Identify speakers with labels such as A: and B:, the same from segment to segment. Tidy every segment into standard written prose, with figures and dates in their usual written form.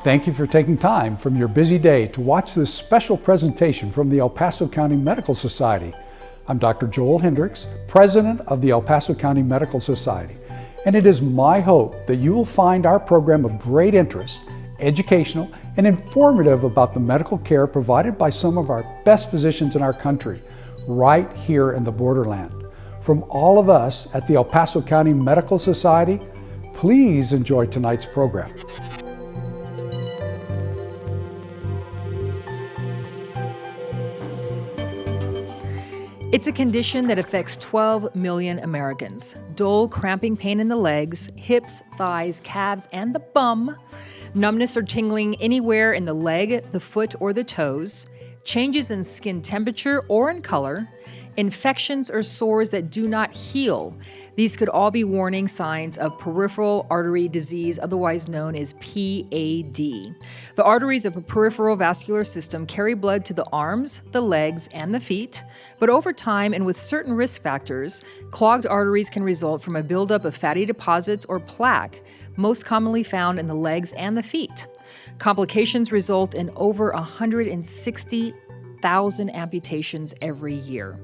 A: Thank you for taking time from your busy day to watch this special presentation from the El Paso County Medical Society. I'm Dr. Joel Hendricks, President of the El Paso County Medical Society, and it is my hope that you will find our program of great interest, educational, and informative about the medical care provided by some of our best physicians in our country, right here in the borderland. From all of us at the El Paso County Medical Society, please enjoy tonight's program.
B: It's a condition that affects 12 million Americans. Dull, cramping pain in the legs, hips, thighs, calves, and the bum. Numbness or tingling anywhere in the leg, the foot, or the toes. Changes in skin temperature or in color. Infections or sores that do not heal. These could all be warning signs of peripheral artery disease, otherwise known as PAD. The arteries of a peripheral vascular system carry blood to the arms, the legs, and the feet, but over time and with certain risk factors, clogged arteries can result from a buildup of fatty deposits or plaque, most commonly found in the legs and the feet. Complications result in over 160,000 amputations every year.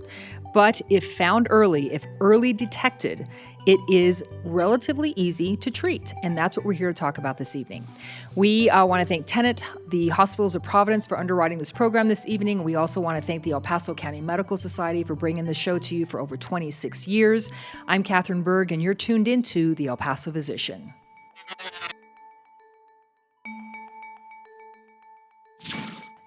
B: But if found early, if early detected, it is relatively easy to treat, and that's what we're here to talk about this evening. We want to thank Tenet, the Hospitals of Providence, for underwriting this program this evening. We also want to thank the El Paso County Medical Society for bringing the show to you for over 26 years. I'm Catherine Berg, and you're tuned into the El Paso Physician.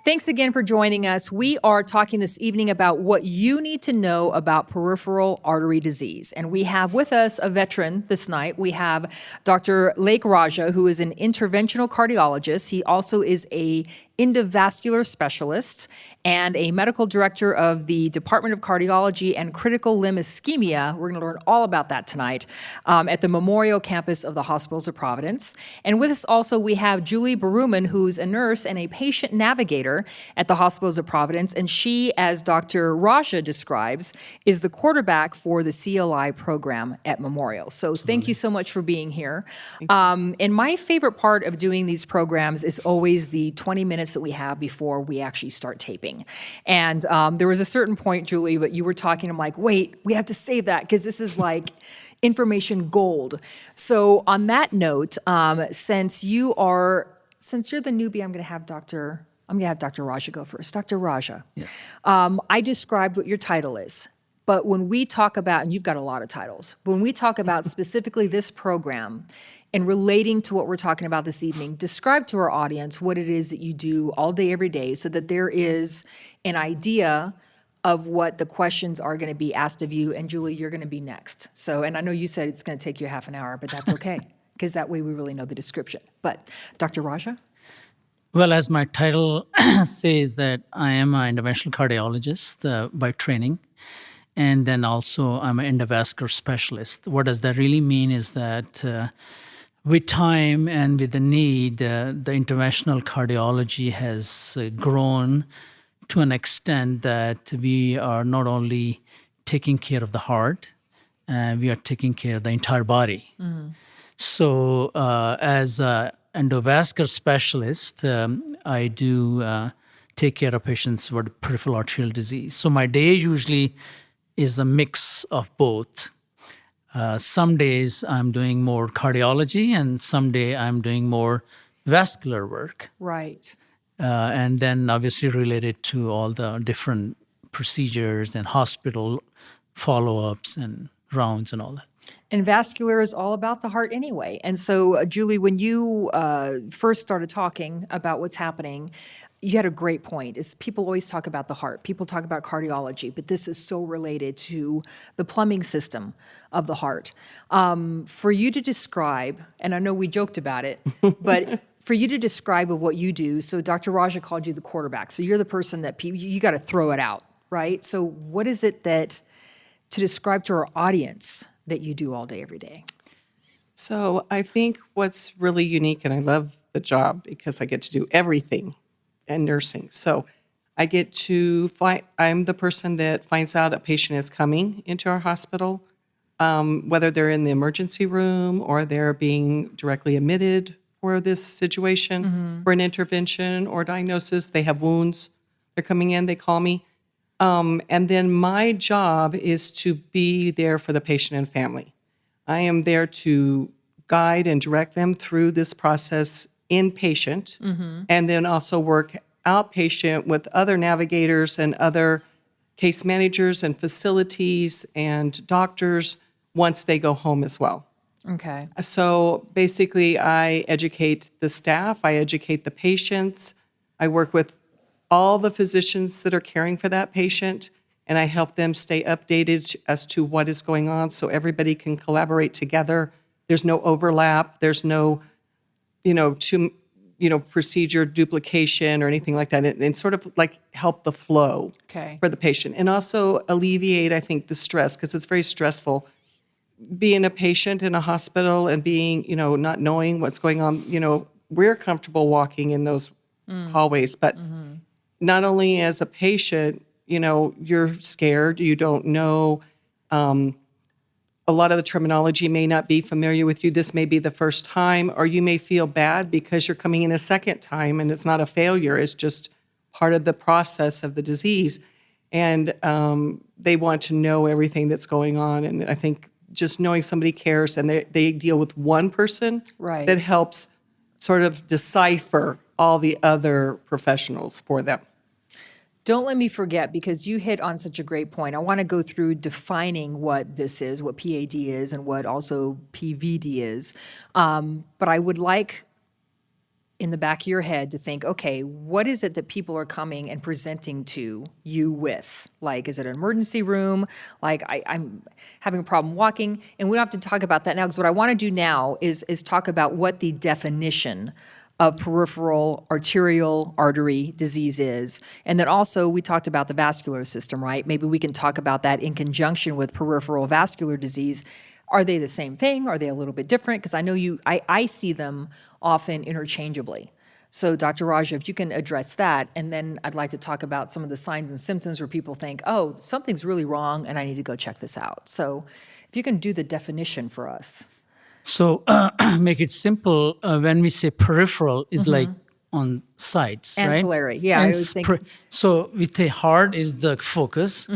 B: Thanks again for joining us. We are talking this evening about what you need to know about peripheral artery disease. And we have with us a veteran this night. We have Dr. Lake Raja, who is an interventional cardiologist. He also is a endovascular specialist and a medical director of the Department of Cardiology and Critical Limb Ischemia. We're going to learn all about that tonight at the Memorial Campus of the Hospitals of Providence. And with us also, we have Julie Baruman, who's a nurse and a patient navigator at the Hospitals of Providence. And she, as Dr. Raja describes, is the quarterback for the CLI program at Memorial. So thank you so much for being here. And my favorite part of doing these programs is always the 20 minutes that we have before we actually start taping. And there was a certain point, Julie, but you were talking, I'm like, wait, we have to save that because this is like information gold. So on that note, since you're the newbie, I'm going to have Dr. Raja go first. Dr. Raja,
C: yes.
B: I described what your title is. But when we talk about, and you've got a lot of titles, when we talk about specifically this program and relating to what we're talking about this evening, describe to our audience what it is that you do all day, every day, so that there is an idea of what the questions are going to be asked of you. And Julie, you're going to be next. So, and I know you said it's going to take you half an hour, but that's okay, because that way we really know the description. But Dr. Raja?
C: Well, as my title says, that I am an interventional cardiologist by training. And then also I'm an endovascular specialist. What does that really mean is that with time and with the need, the interventional cardiology has grown to an extent that we are not only taking care of the heart, we are taking care of the entire body. Mm-hmm. So as an endovascular specialist, I do take care of patients with peripheral arterial disease. So my day usually is a mix of both. Some days I'm doing more cardiology, and some day I'm doing more vascular work.
B: Right.
C: And then obviously related to all the different procedures and hospital follow-ups and rounds and all that.
B: And vascular is all about the heart anyway. And so, Julie, when you first started talking about what's happening, you had a great point. Is people always talk about the heart. People talk about cardiology, but this is so related to the plumbing system of the heart. For you to describe, and I know we joked about it, but for you to describe of what you do, so Dr. Raja called you the quarterback. So you're the person that you got to throw it out, right? So what is it that, to describe to our audience, that you do all day, every day?
D: So I think what's really unique, and I love the job because I get to do everything in nursing. So I get to I'm the person that finds out a patient is coming into our hospital, whether they're in the emergency room or they're being directly admitted for this situation, for an intervention or diagnosis. They have wounds. They're coming in, they call me. And then my job is to be there for the patient and family. I am there to guide and direct them through this process inpatient, and then also work outpatient with other navigators and other case managers and facilities and doctors once they go home as well.
B: Okay.
D: So basically, I educate the staff, I educate the patients, I work with all the physicians that are caring for that patient, and I help them stay updated as to what is going on so everybody can collaborate together. There's no overlap, there's no, procedure duplication or anything like that, and sort of like help the flow for the patient. And also alleviate, I think, the stress, because it's very stressful being a patient in a hospital and being, not knowing what's going on. We're comfortable walking in those hallways, but not only as a patient, you're scared, you don't know. A lot of the terminology may not be familiar with you. This may be the first time, or you may feel bad because you're coming in a second time and it's not a failure. It's just part of the process of the disease. And they want to know everything that's going on. And I think just knowing somebody cares and they deal with one person that helps sort of decipher all the other professionals for them.
B: Don't let me forget, because you hit on such a great point. I want to go through defining what this is, what PAD is, and what also PVD is. But I would like, in the back of your head, to think, okay, what is it that people are coming and presenting to you with? Like, is it an emergency room? Like, I'm having a problem walking. And we don't have to talk about that now, because what I want to do now is talk about what the definition of peripheral arterial artery disease is. And then also we talked about the vascular system, right? Maybe we can talk about that in conjunction with peripheral vascular disease. Are they the same thing? Are they a little bit different? Because I know I see them often interchangeably. So Dr. Raja, if you can address that, and then I'd like to talk about some of the signs and symptoms where people think, oh, something's really wrong and I need to go check this out. So if you can do the definition for us.
C: So make it simple. When we say peripheral, is like on sides,
B: ancillary,
C: right?
B: Yeah. I always think.
C: So with the heart is the focus,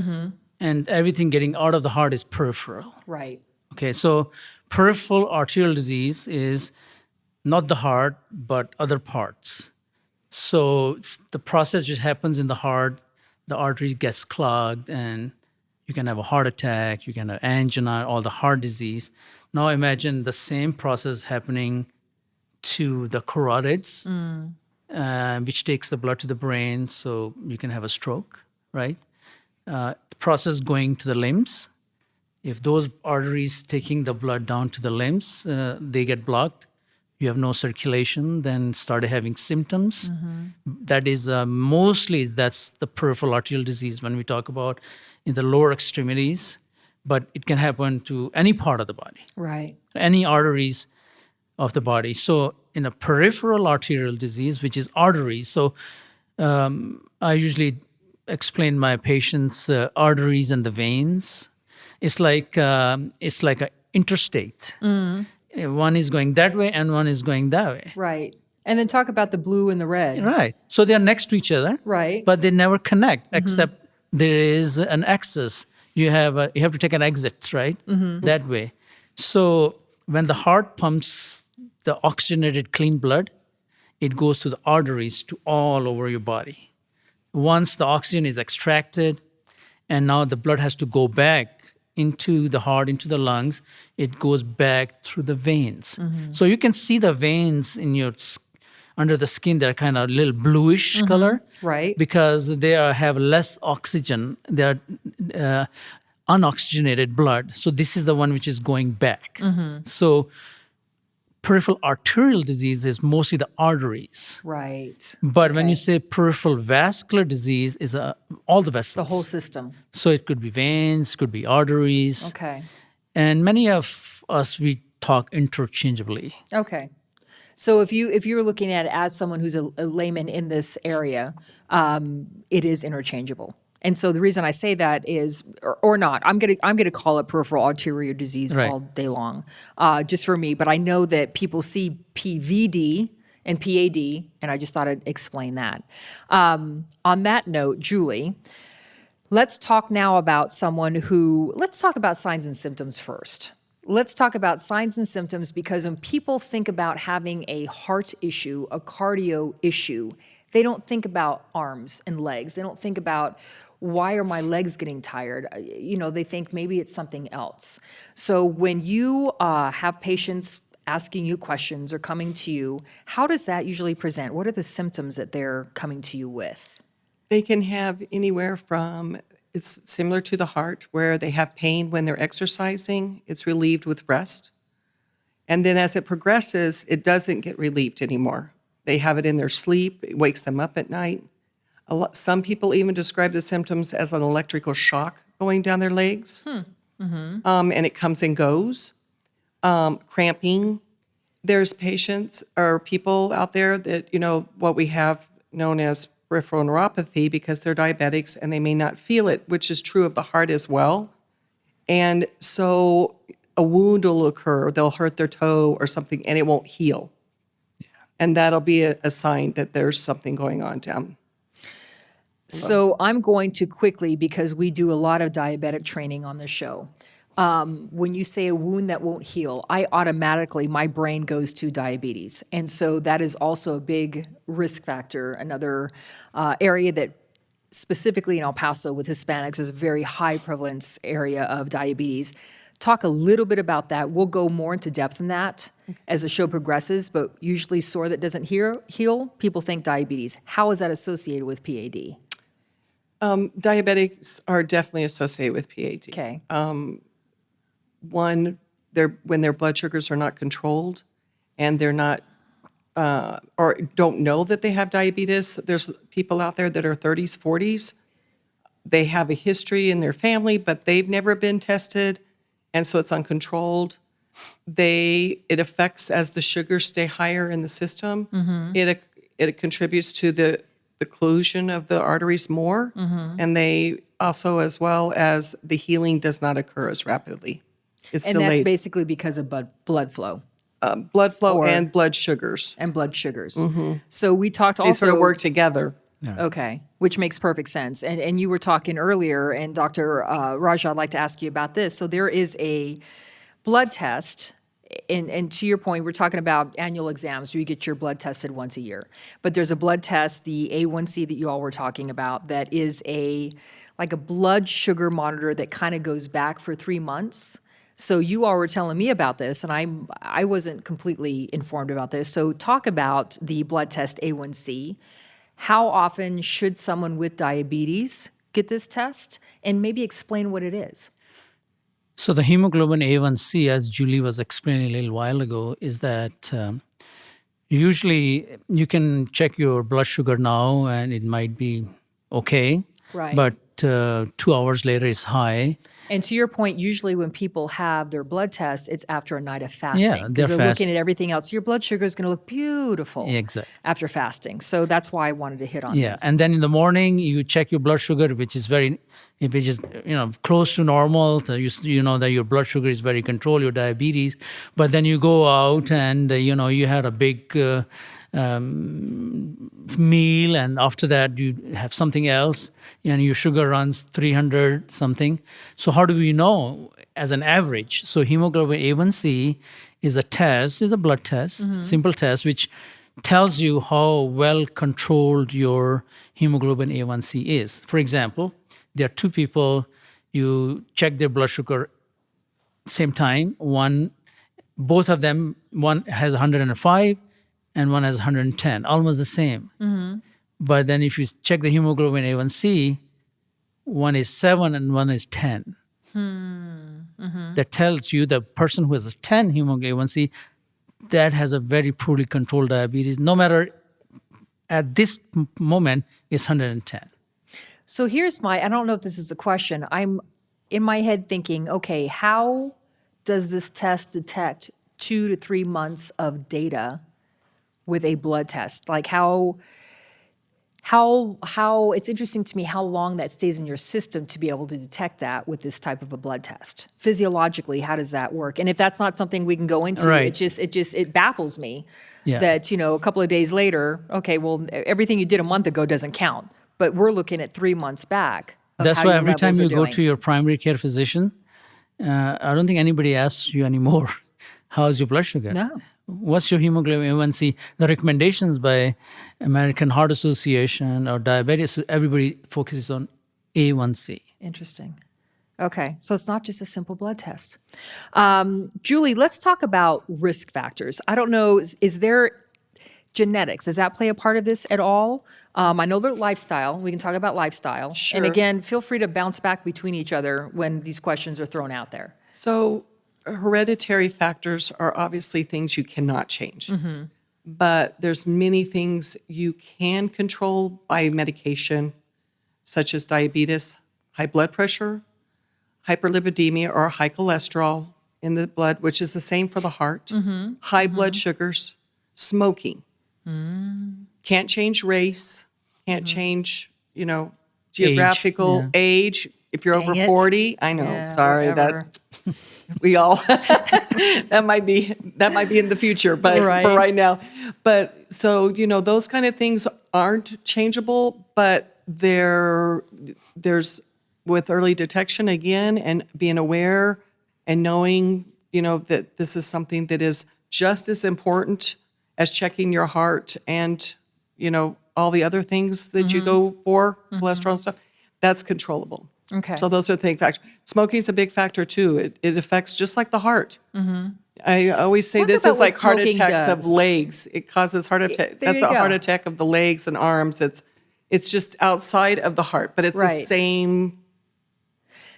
C: and everything getting out of the heart is peripheral.
B: Right.
C: Okay, so peripheral arterial disease is not the heart, but other parts. So it's the process which happens in the heart, the artery gets clogged, and you can have a heart attack, you can have angina, all the heart disease. Now imagine the same process happening to the carotids, which takes the blood to the brain, so you can have a stroke, right? The process going to the limbs. If those arteries taking the blood down to the limbs, they get blocked, you have no circulation, then started having symptoms. That is mostly that's the peripheral arterial disease when we talk about in the lower extremities, but it can happen to any part of the body,
B: right?
C: Any arteries of the body. So in a peripheral arterial disease, which is arteries, so I usually explain my patients arteries and the veins. It's like an interstate. One is going that way and one is going that way.
B: Right. And then talk about the blue and the red.
C: Right. So they are next to each other.
B: Right.
C: But they never connect except there is an axis. You have to take an exit, right? That way. So when the heart pumps the oxygenated clean blood, it goes to the arteries to all over your body. Once the oxygen is extracted and now the blood has to go back into the heart, into the lungs, it goes back through the veins. So you can see the veins in your under the skin. They're kind of a little bluish color,
B: right?
C: Because they have less oxygen. They're unoxygenated blood. So this is the one which is going back. So peripheral arterial disease is mostly the arteries.
B: Right.
C: But when you say peripheral vascular disease, is all the vessels.
B: The whole system.
C: So it could be veins, could be arteries.
B: Okay.
C: And many of us, we talk interchangeably.
B: Okay. So if you're looking at it as someone who's a layman in this area, it is interchangeable. And so the reason I say that is, or not, I'm gonna call it peripheral artery disease
C: Right.
B: all day long, just for me. But I know that people see PVD and PAD, and I just thought I'd explain that. On that note, Julie, let's talk now about let's talk about signs and symptoms first. Let's talk about signs and symptoms, because when people think about having a heart issue, a cardio issue, they don't think about arms and legs. They don't think about, why are my legs getting tired? They think maybe it's something else. So when you have patients asking you questions or coming to you, how does that usually present? What are the symptoms that they're coming to you with?
D: They can have anywhere from, it's similar to the heart, where they have pain when they're exercising. It's relieved with rest. And then as it progresses, it doesn't get relieved anymore. They have it in their sleep. It wakes them up at night. Some people even describe the symptoms as an electrical shock going down their legs. And it comes and goes. Cramping. There's patients or people out there that, what we have known as peripheral neuropathy, because they're diabetics and they may not feel it, which is true of the heart as well. And so a wound will occur, they'll hurt their toe or something, and it won't heal. Yeah. And that'll be a sign that there's something going on down.
B: So I'm going to quickly, because we do a lot of diabetic training on the show. When you say a wound that won't heal, my brain goes to diabetes. And so that is also a big risk factor. Another area that specifically in El Paso with Hispanics is a very high prevalence area of diabetes. Talk a little bit about that. We'll go more into depth in that as the show progresses, but usually sore that doesn't heal, people think diabetes. How is that associated with PAD?
D: Diabetics are definitely associated with PAD.
B: Okay.
D: One, when their blood sugars are not controlled and they're not, or don't know that they have diabetes. There's people out there that are 30s, 40s. They have a history in their family, but they've never been tested, and so it's uncontrolled. It affects as the sugars stay higher in the system. It contributes to the occlusion of the arteries more, and they also, as well as the healing does not occur as rapidly. It's delayed.
B: And that's basically because of blood flow.
D: Blood flow and blood sugars.
B: So we talked also...
D: They sort of work together.
B: Okay, which makes perfect sense. And you were talking earlier, and Dr. Raja, I'd like to ask you about this. So there is a blood test, and to your point, we're talking about annual exams where you get your blood tested once a year. But there's a blood test, the A1C that you all were talking about, that is like a blood sugar monitor that kind of goes back for 3 months. So you all were telling me about this, and I wasn't completely informed about this. So talk about the blood test A1C. How often should someone with diabetes get this test? And maybe explain what it is.
C: So the hemoglobin A1C, as Julie was explaining a little while ago, is that usually you can check your blood sugar now and it might be okay.
B: Right.
C: But 2 hours later it's high.
B: And to your point, usually when people have their blood tests, it's after a night of fasting.
C: Yeah,
B: because they're looking at everything else. Your blood sugar is going to look beautiful after fasting. So that's why I wanted to hit on this.
C: Yeah, and then in the morning you check your blood sugar, which is close to normal. So you know that your blood sugar is very controlled, your diabetes. But then you go out and you had a big meal, and after that you have something else, and your sugar runs 300 something. So how do we know as an average? So hemoglobin A1C is a blood test, simple test, which tells you how well controlled your hemoglobin A1C is. For example, there are two people, you check their blood sugar same time. Both of them, one has 105 and one has 110, almost the same. But then if you check the hemoglobin A1C, one is 7 and one is 10. That tells you the person who has a 10 hemoglobin A1C, that has a very poorly controlled diabetes. No matter at this moment, it's 110.
B: So here's I don't know if this is a question. I'm in my head thinking, okay, how does this test detect 2 to 3 months of data with a blood test? Like how how it's interesting to me how long that stays in your system to be able to detect that with this type of a blood test. Physiologically, how does that work? And if that's not something we can go into,
C: Right.
B: it baffles me
C: Yeah.
B: that, a couple of days later, okay, well, everything you did a month ago doesn't count. But we're looking at 3 months back of
C: That's
B: how
C: why
B: your
C: every time
B: levels are
C: you go
B: doing.
C: to your primary care physician, I don't think anybody asks you anymore, how's your blood sugar?
B: No.
C: What's your hemoglobin A1C? The recommendations by American Heart Association or diabetes, everybody focuses on A1C.
B: Interesting. Okay, so it's not just a simple blood test. Julie, let's talk about risk factors. I don't know, is there genetics? Does that play a part of this at all? I know that lifestyle. We can talk about lifestyle.
D: Sure.
B: And again, feel free to bounce back between each other when these questions are thrown out there.
D: So hereditary factors are obviously things you cannot change. But there's many things you can control by medication, such as diabetes, high blood pressure, hyperlipidemia or high cholesterol in the blood, which is the same for the heart, high blood sugars, smoking. Can't change race, can't change, geographical age. If you're
B: Dang
D: over
B: it.
D: 40, I know,
B: Yeah,
D: sorry,
B: whatever.
D: that we all that might be in the future, but
B: Right.
D: for right now. But so, those kind of things aren't changeable, but there's with early detection again and being aware and knowing, that this is something that is just as important as checking your heart and, all the other things that you go for, cholesterol and stuff, that's controllable.
B: Okay.
D: So those are the things. Smoking is a big factor too. It affects just like the heart. I always say
B: Talk
D: this
B: about
D: is like
B: what
D: heart
B: smoking
D: attacks of
B: does.
D: legs. It causes heart attack.
B: There
D: That's
B: you
D: a heart
B: go.
D: attack of the legs and arms. It's just outside of the heart, but it's the
B: Right.
D: same.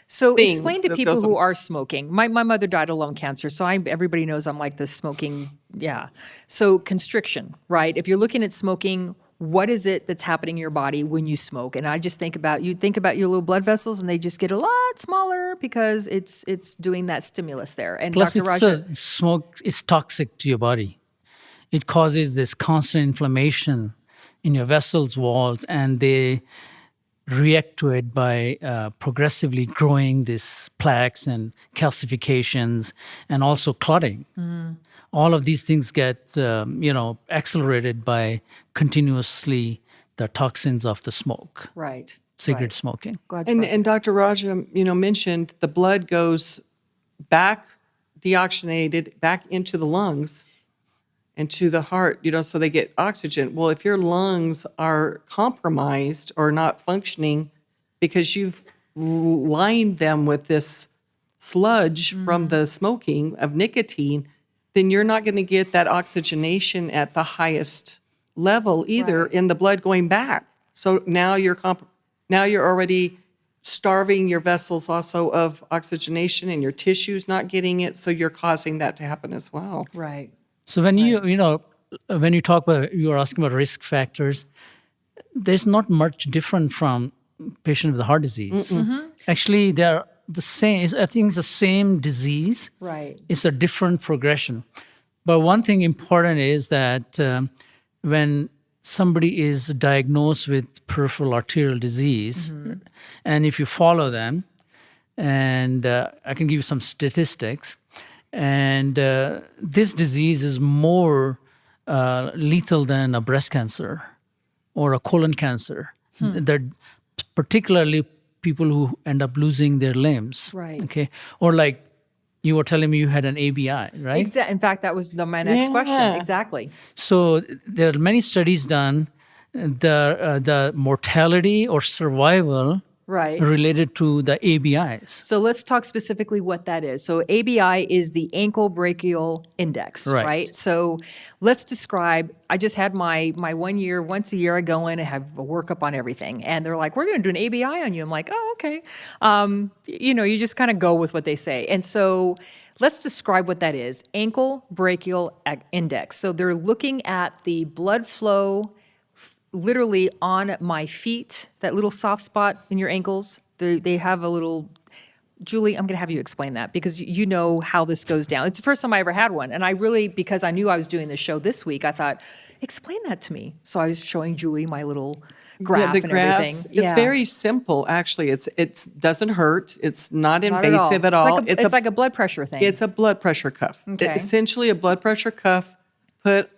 B: So
D: thing
B: explain to
D: that
B: people
D: goes
B: who
D: on.
B: are smoking. My mother died of lung cancer, so everybody knows I'm like this smoking, yeah. So constriction, right? If you're looking at smoking, what is it that's happening in your body when you smoke? And I just think about your little blood vessels, and they just get a lot smaller because it's doing that stimulus there. And
C: Plus,
B: Dr. Raja,
C: smoke is toxic to your body. It causes this constant inflammation in your vessels, walls, and they react to it by progressively growing these plaques and calcifications and also clotting. All of these things get, accelerated by continuously the toxins of the smoke,
B: right,
C: cigarette
B: right.
C: smoking.
B: Glad you brought
D: And Dr. Raja, mentioned the blood goes back deoxygenated back into the lungs and to the heart, so they get oxygen. Well, if your lungs are compromised or not functioning because you've lined them with this sludge from the smoking of nicotine, then you're not going to get that oxygenation at the highest level either
B: Right.
D: in the blood going back. So now you're already starving your vessels also of oxygenation and your tissues not getting it, so you're causing that to happen as well.
B: Right.
C: So when when you talk about, you are asking about risk factors, there's not much different from patient with heart disease. Actually, they're the same. I think it's the same disease.
B: Right.
C: It's a different progression. But one thing important is that when somebody is diagnosed with peripheral arterial disease, and if you follow them, and I can give you some statistics, and this disease is more lethal than a breast cancer or a colon cancer. They're particularly people who end up losing their limbs.
B: Right.
C: Okay. Or like you were telling me you had an ABI, right?
B: In fact, that was my next question.
D: Yeah.
B: Exactly.
C: So there are many studies done. The mortality or survival
B: Right.
C: related to the ABIs.
B: So let's talk specifically what that is. So ABI is the ankle brachial index,
C: Right.
B: right? So let's describe, I just had my 1 year, once a year I go in and have a workup on everything. And they're like, we're going to do an ABI on you. I'm like, oh, okay. You just kind of go with what they say. And so let's describe what that is. Ankle brachial index. So they're looking at the blood flow literally on my feet, that little soft spot in your ankles. They have a little, Julie, I'm going to have you explain that because you know how this goes down. It's the first time I ever had one. And I really, because I knew I was doing this show this week, I thought, Explain that to me. So I was showing Julie my little graph
D: the
B: and
D: graphs,
B: everything.
D: it's very simple, actually. It doesn't hurt. It's not
B: Not
D: invasive at all.
B: It's like a blood pressure thing.
D: It's a blood pressure cuff.
B: Okay.
D: Essentially a blood pressure cuff put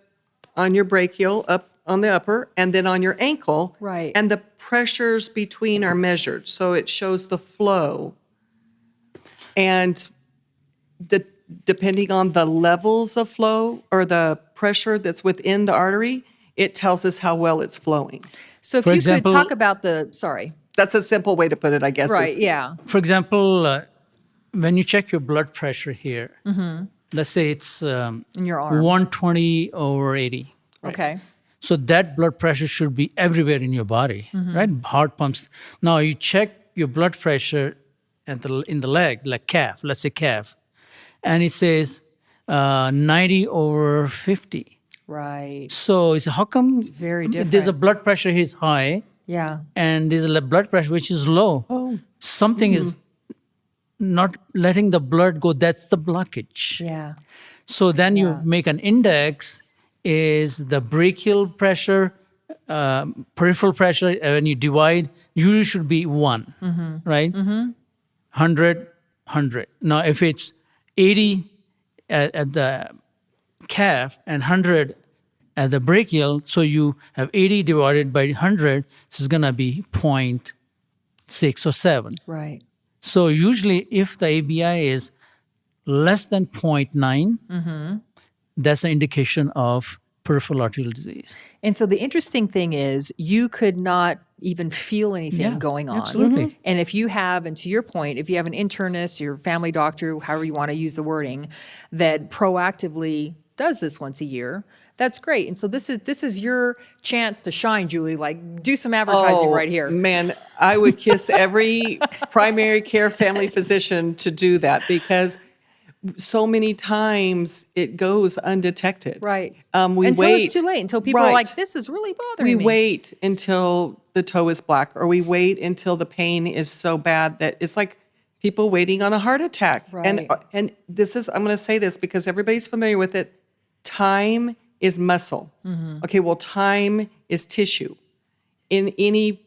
D: on your brachial, up on the upper, and then on your ankle.
B: Right.
D: And the pressures between are measured. So it shows the flow. And depending on the levels of flow or the pressure that's within the artery, it tells us how well it's flowing.
B: So if
C: For
B: you
C: example-
B: could talk about sorry.
D: That's a simple way to put it, I guess.
B: Right, yeah.
C: For example, when you check your blood pressure here, let's say it's
B: In your arm.
C: 120 over 80.
B: Okay.
C: So that blood pressure should be everywhere in your body, right? Heart pumps. Now you check your blood pressure in the leg, like calf, let's say calf, and it says 90 over 50.
B: Right.
C: So it's how come
B: very
C: there's a
B: different.
C: blood pressure is high
B: Yeah.
C: and there's a blood pressure which is low? Something is not letting the blood go. That's the blockage.
B: Yeah.
C: So then you make an index is the brachial pressure, peripheral pressure. When you divide, usually should be 1, right? 100, 100. Now, if it's 80 at the calf and 100 at the brachial, so you have 80 divided by 100, so it's going to be 0.6 or 7.
B: Right.
C: So usually if the ABI is less than 0.9, that's an indication of peripheral arterial disease.
B: And so the interesting thing is you could not even feel anything going on.
C: Absolutely.
B: And if you have, and to your point, if you have an internist, your family doctor, however you want to use the wording, that proactively does this once a year, that's great. And so this is your chance to shine, Julie. Like, do some advertising right here.
D: Man, I would kiss every primary care family physician to do that, because so many times it goes undetected.
B: Right.
D: We
B: until
D: wait.
B: it's too late. Until people are like, this is really bothering me.
D: We wait until the toe is black, or we wait until the pain is so bad that it's like people waiting on a heart attack.
B: Right.
D: And this is, I'm going to say this because everybody's familiar with it. Time is muscle. Okay, well, time is tissue. In any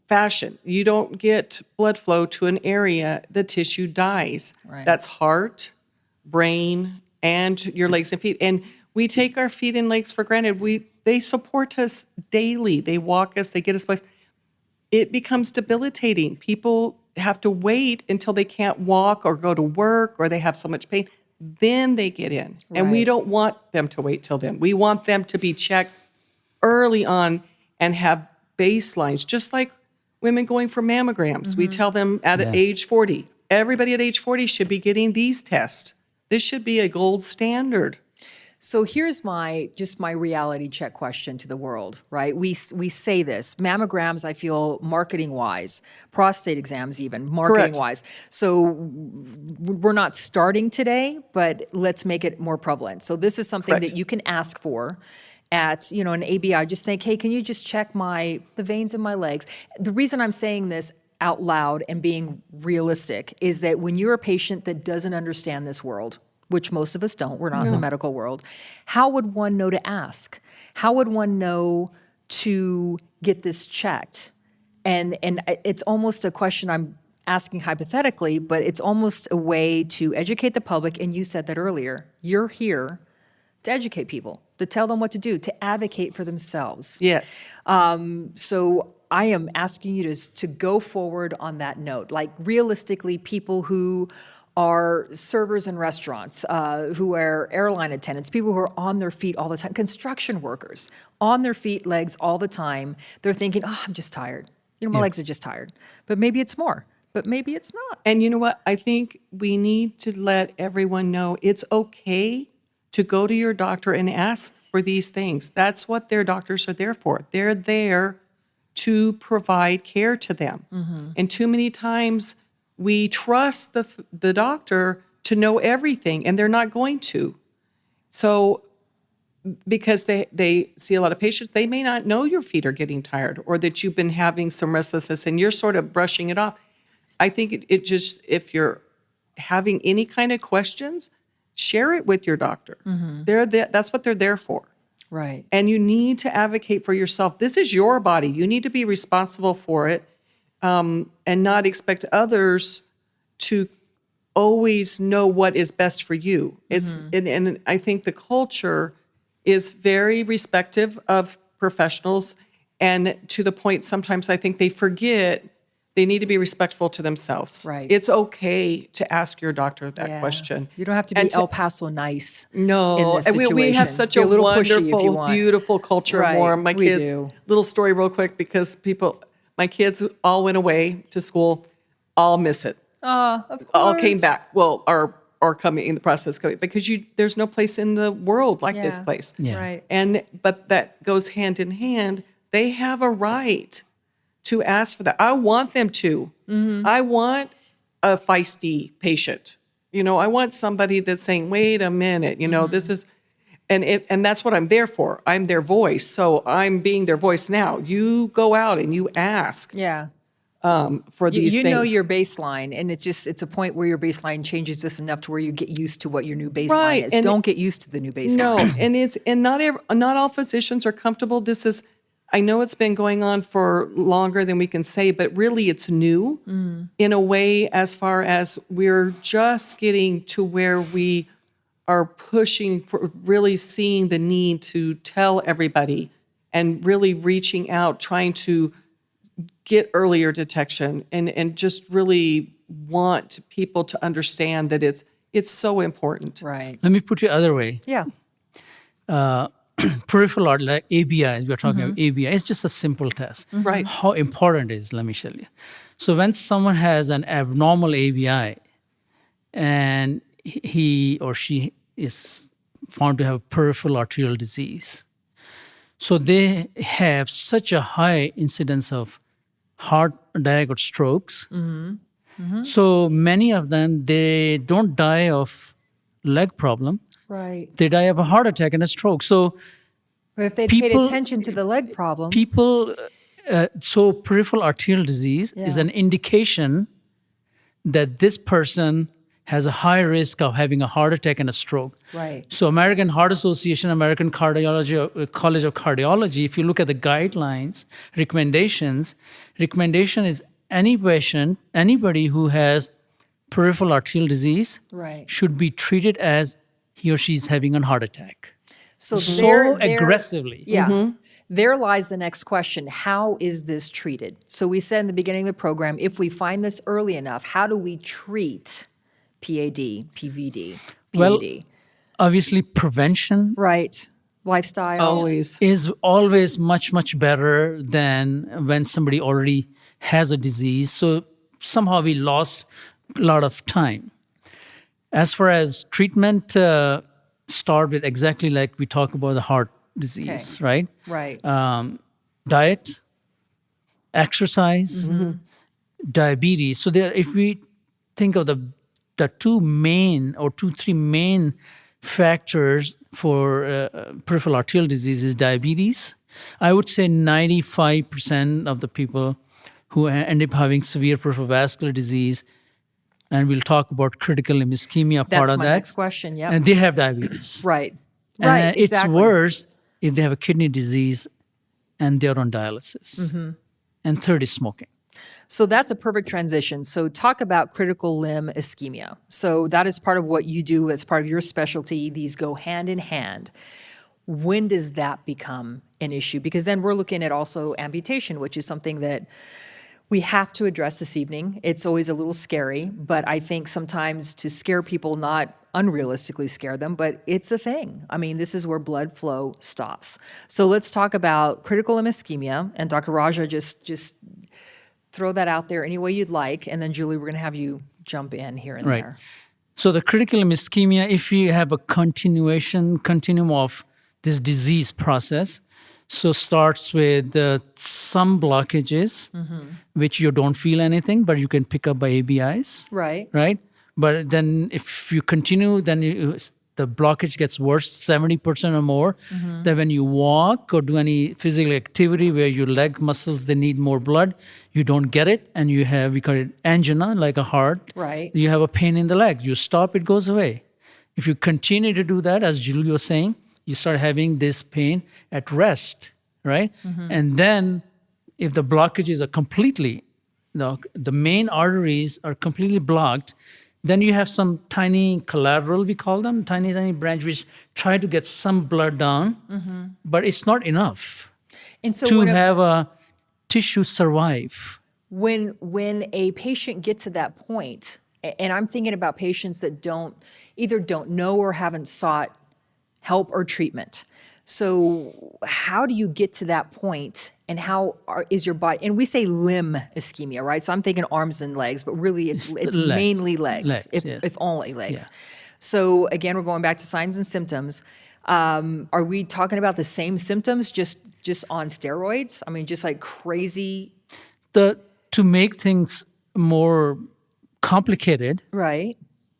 D: fashion, you don't get blood flow to an area, the tissue dies.
B: Right.
D: That's heart, brain, and your legs and feet. And we take our feet and legs for granted. They support us daily. They walk us, they get us places. It becomes debilitating. People have to wait until they can't walk or go to work, or they have so much pain. Then they get in. And we
B: Right.
D: don't want them to wait till then. We want them to be checked early on and have baselines, just like women going for mammograms. We tell them at age 40. Everybody at age 40 should be getting these tests. This should be a gold standard.
B: So here's my reality check question to the world, right? We say this, mammograms, I feel marketing wise, prostate exams even, marketing wise. So we're not starting today, but let's make it more prevalent. So this is something
D: Correct.
B: that you can ask for at, an ABI. Just think, hey, can you just check the veins in my legs? The reason I'm saying this out loud and being realistic is that when you're a patient that doesn't understand this world, which most of us don't, we're not in the medical world, how would one know to ask? How would one know to get this checked? And it's almost a question I'm asking hypothetically, but it's almost a way to educate the public. And you said that earlier. You're here to educate people, to tell them what to do, to advocate for themselves.
D: Yes.
B: So I am asking you to go forward on that note. Like, realistically, people who are servers in restaurants, who are airline attendants, people who are on their feet all the time, construction workers, on their feet, legs all the time. They're thinking, oh, I'm just tired. My legs are just tired. But maybe it's more. But maybe it's not.
D: And you know what? I think we need to let everyone know it's okay to go to your doctor and ask for these things. That's what their doctors are there for. They're there to provide care to them. And too many times we trust the doctor to know everything, and they're not going to. So because they see a lot of patients, they may not know your feet are getting tired, or that you've been having some restlessness and you're sort of brushing it off. I think it just, if you're having any kind of questions, share it with your doctor. That's what they're there for.
B: Right.
D: And you need to advocate for yourself. This is your body. You need to be responsible for it, and not expect others to always know what is best for you. It's and I think the culture is very respective of professionals, and to the point sometimes I think they forget they need to be respectful to themselves.
B: Right.
D: It's okay to ask your doctor that
B: Yeah.
D: question.
B: You don't have to be
D: And
B: El Paso nice.
D: No,
B: in this
D: and we have
B: situation.
D: such
B: Be
D: a
B: a little pushy if you
D: wonderful,
B: want.
D: beautiful culture
B: Right,
D: of warm. My
B: we
D: kids,
B: do.
D: little story real quick, because my kids all went away to school, all miss it.
B: Of course.
D: All came back. Well, are coming in the process coming, because there's no place in the world like this
B: Yeah.
D: place.
C: Yeah.
B: Right.
D: But that goes hand in hand. They have a right to ask for that. I want them to. I want a feisty patient. I want somebody that's saying, "Wait a minute, this is," and that's what I'm there for. I'm their voice, so I'm being their voice now. You go out and you ask
B: Yeah.
D: for these
B: You
D: things.
B: know your baseline, and it's a point where your baseline changes just enough to where you get used to what your new baseline
D: Right,
B: is.
D: and
B: Don't get used to the new baseline.
D: No, and not all physicians are comfortable. I know it's been going on for longer than we can say, but really it's new in a way, as far as we're just getting to where we are pushing for really seeing the need to tell everybody and really reaching out, trying to get earlier detection, and just really want people to understand that it's so important.
B: Right.
C: Let me put it other way.
B: Yeah.
C: Peripheral artery, like ABIs, we're talking about ABI, it's just a simple test.
D: Right.
C: How important it is, let me show you. So when someone has an abnormal ABI and he or she is found to have peripheral arterial disease, so they have such a high incidence of heart attack or strokes. So many of them, they don't die of leg problem.
B: Right.
C: They die of a heart attack and a stroke. So
B: But if they paid
C: People-
B: attention to the leg problem,
C: so peripheral arterial disease is
B: Yeah.
C: an indication that this person has a high risk of having a heart attack and a stroke.
B: right.
C: So American Heart Association, American Cardiology, College of Cardiology, if you look at the guidelines, recommendation is anybody who has peripheral arterial disease
B: Right.
C: should be treated as he or she is having a heart attack.
B: So
C: Aggressively.
B: Yeah. There lies the next question. How is this treated? So we said in the beginning of the program, if we find this early enough, how do we treat PAD, PVD, PAD?
C: Well, obviously prevention
B: right. Lifestyle.
D: Always.
C: is always much, much better than when somebody already has a disease. So somehow we lost a lot of time. As far as treatment, start with exactly like we talk about the heart disease, right?
B: Right.
C: Diet, exercise, diabetes. So if we think of the three main factors for peripheral arterial disease is diabetes. I would say 95% of the people who end up having severe peripheral vascular disease, and we'll talk about critical limb ischemia, part
B: That's
C: of
B: my
C: that,
B: next question. Yeah.
C: and they have diabetes.
B: Right.
C: And
B: Right. Exactly.
C: it's worse if they have a kidney disease and they're on dialysis. And third is smoking.
B: So that's a perfect transition. So talk about critical limb ischemia. So that is part of what you do as part of your specialty. These go hand in hand. When does that become an issue? Because then we're looking at also amputation, which is something that we have to address this evening. It's always a little scary, but I think sometimes to scare people, not unrealistically scare them, but it's a thing. I mean, this is where blood flow stops. So let's talk about critical limb ischemia. And Dr. Raja, just throw that out there any way you'd like. And then Julie, we're going to have you jump in here and
C: Right.
B: there.
C: So the critical limb ischemia, if you have a continuum of this disease process, so starts with some blockages, which you don't feel anything, but you can pick up by ABIs,
B: Right.
C: right? But then if you continue, then the blockage gets worse, 70% or more. Then when you walk or do any physical activity where your leg muscles, they need more blood, you don't get it, and you have, we call it angina, like a heart.
B: Right.
C: You have a pain in the leg. You stop, it goes away. If you continue to do that, as Julie was saying, you start having this pain at rest, right? And then if the blockages are completely, the main arteries are completely blocked, then you have some tiny collateral, we call them, tiny branch, which try to get some blood down, but it's not enough
B: And so
C: to have a tissue survive.
B: when a patient gets to that point, and I'm thinking about patients that either don't know or haven't sought help or treatment. So how do you get to that point, and how is your body? And we say limb ischemia, right? So I'm thinking arms and legs, but really it's
C: legs.
B: mainly legs,
C: Legs,
B: if only legs.
C: Yeah.
B: So again, we're going back to signs and symptoms. Are we talking about the same symptoms, just on steroids? I mean, just like crazy.
C: To make things more complicated,
B: Right.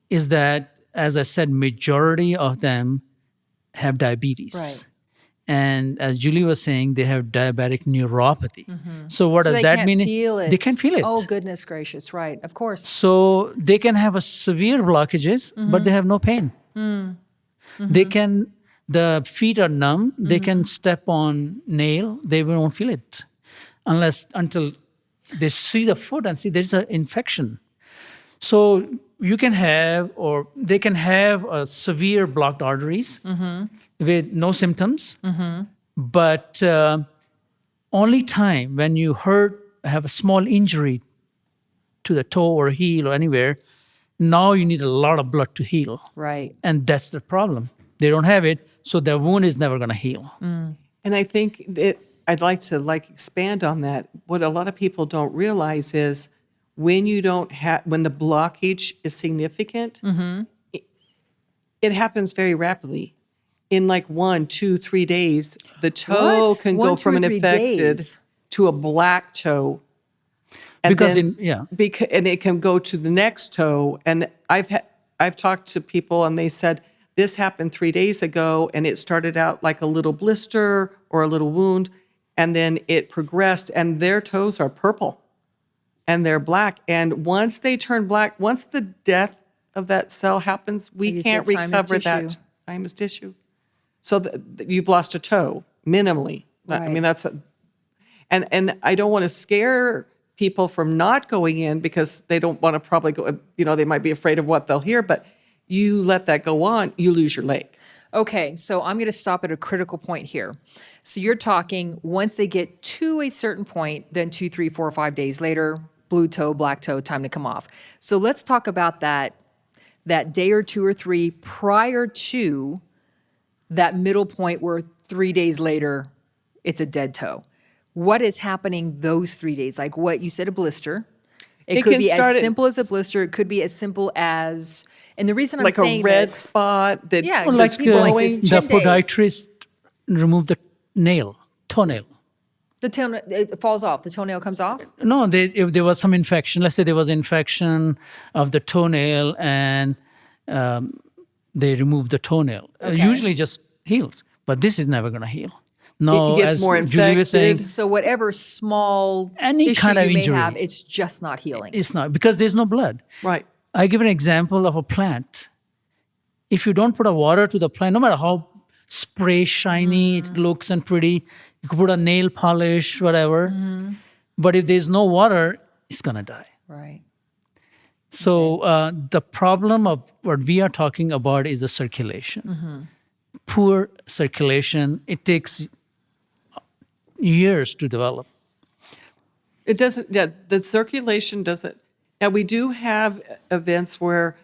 C: is that, as I said, majority of them have diabetes.
B: Right.
C: And as Julie was saying, they have diabetic neuropathy. So what
B: So
C: does
B: they
C: that
B: can't
C: mean?
B: feel it.
C: They can't feel it.
B: Oh, goodness gracious. Right. Of course.
C: So they can have a severe blockages, but they have no pain. They can, the feet are numb. They can step on nail. They won't feel it until they see the foot and see there's an infection. So you can have, or they can have a severe blocked arteries with no symptoms, but only time when you have a small injury to the toe or heel or anywhere, now you need a lot of blood to heal.
B: Right.
C: And that's the problem. They don't have it, so their wound is never going to heal.
D: And I think I'd like to expand on that. What a lot of people don't realize is when when the blockage is significant, it happens very rapidly. In 1, 2, 3 days, the toe
B: What?
D: can
B: 1,
D: go
B: 2,
D: from an
B: 3
D: affected
B: days?
D: to a black toe. And
C: Because
D: then, and it can go to the next toe. And I've talked to people and they said, this happened 3 days ago and it started out like a little blister or a little wound, and then it progressed and their toes are purple and they're black. And once they turn black, once the death of that cell happens, we
B: You
D: can't
B: said time is
D: recover that.
B: tissue.
D: Time is tissue. So you've lost a toe, minimally. I
B: Right.
D: mean, and I don't want to scare people from not going in because they don't want to probably go, they might be afraid of what they'll hear, but you let that go on, you lose your leg.
B: Okay, so I'm going to stop at a critical point here. So you're talking once they get to a certain point, then 2, 3, 4, 5 days later, blue toe, black toe, time to come off. So let's talk about that day or 2 or 3 prior to that middle point where 3 days later, it's a dead toe. What is happening those 3 days? Like what you said, a blister. It could be as simple as a blister. It could be as simple as, and the reason I'm
D: Like
B: saying
D: a red
B: this,
D: spot that's
B: Yeah,
C: Or
B: like
C: like
B: people like this,
C: the
B: 10 days.
C: podiatrist remove the toenail.
B: the toenail, it falls off. The toenail comes off.
C: No, if there was some infection, let's say there was infection of the toenail and they remove the toenail.
B: Okay.
C: Usually just heals, but this is never going to heal. No,
D: It gets
C: as
D: more
C: Julie was saying,
D: infected.
B: So whatever small
C: Any
B: issue
C: kind of
B: you may
C: injury.
B: have, it's just not healing.
C: it's not, because there's no blood.
D: right.
C: I give an example of a plant. If you don't put a water to the plant, no matter how spray shiny it looks and pretty, you could put a nail polish, whatever. But if there's no water, it's going to die.
B: Right.
C: So the problem of what we are talking about is the circulation. Poor circulation, it takes years to develop.
D: It doesn't, the circulation doesn't. Now, we do have events where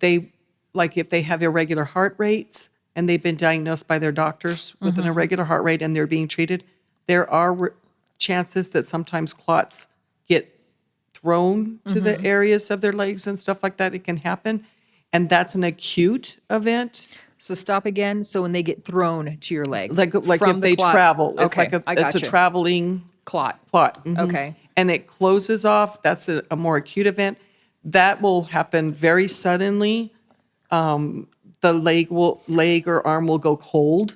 D: if they have irregular heart rates and they've been diagnosed by their doctors with an irregular heart rate and they're being treated, there are chances that sometimes clots get thrown to the areas of their legs and stuff like that. It can happen. And that's an acute event.
B: So stop again. So when they get thrown to your leg,
D: Like
B: from
D: if
B: the
D: they
B: clot.
D: travel, it's
B: Okay,
D: like
B: I
D: it's
B: gotcha.
D: a traveling
B: Clot.
D: clot. Mhm.
B: Okay.
D: And it closes off. That's a more acute event. That will happen very suddenly. The leg or arm will go cold,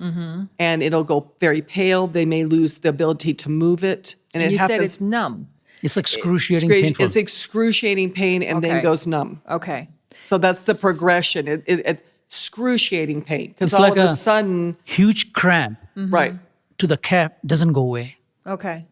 D: and it'll go very pale. They may lose the ability to move it, and
B: And
D: it
B: you
D: happens.
B: said it's numb.
C: It's excruciating painful.
D: It's excruciating pain, and then
B: Okay.
D: goes numb.
B: Okay.
D: So that's the progression. excruciating pain because
C: It's
D: all
C: like
D: of a
C: a
D: sudden,
C: huge cramp
D: right,
C: to the calf doesn't go away.
B: Okay.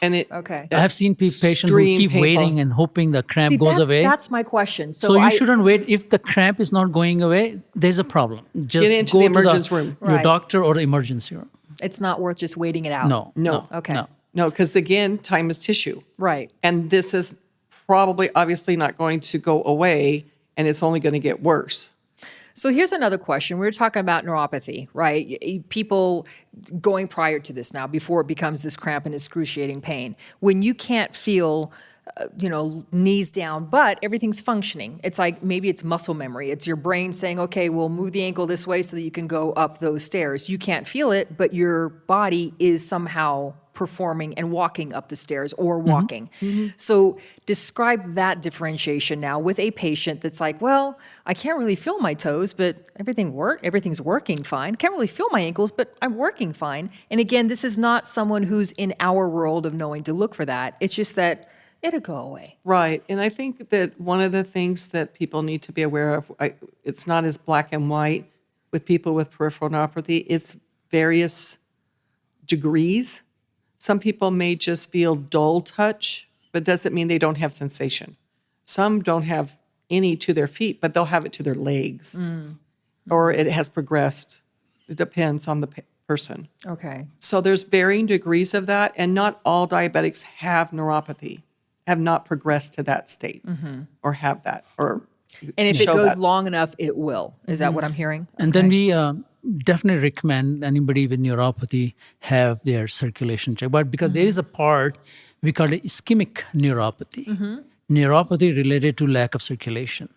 D: and it
B: Okay.
C: I have seen patients who
D: extreme
C: keep
D: painful.
C: waiting and hoping the cramp
B: See,
C: goes away.
B: that's my question.
C: So you shouldn't wait. If the cramp is not going away, there's a problem. Just
D: Get into
C: go
D: the
C: to
D: emergency room.
C: your
B: Right.
C: doctor or the emergency room.
B: It's not worth just waiting it out.
C: No.
B: Okay.
C: No.
D: No, because again, time is tissue.
B: Right.
D: And this is probably obviously not going to go away, and it's only going to get worse.
B: So here's another question. We were talking about neuropathy, right? People going prior to this now, before it becomes this cramp and excruciating pain. When you can't feel, knees down, but everything's functioning. It's like maybe it's muscle memory. It's your brain saying, okay, we'll move the ankle this way so that you can go up those stairs. You can't feel it, but your body is somehow performing and walking up the stairs or walking. So describe that differentiation now with a patient that's like, well, I can't really feel my toes, but everything's working fine. Can't really feel my ankles, but I'm working fine. And again, this is not someone who's in our world of knowing to look for that. It's just that it'll go away.
D: Right. And I think that one of the things that people need to be aware of, it's not as black and white with people with peripheral neuropathy. It's various degrees. Some people may just feel dull touch, but doesn't mean they don't have sensation. Some don't have any to their feet, but they'll have it to their legs. Or it has progressed. It depends on the person.
B: Okay.
D: So there's varying degrees of that, and not all diabetics have neuropathy, have not progressed to that state, or have that, or
B: And if it
D: show
B: goes
D: that.
B: long enough, it will. Is that what I'm hearing?
C: And then we definitely recommend anybody with neuropathy have their circulation checked. But because there is a part, we call it ischemic neuropathy. Neuropathy related to lack of circulation.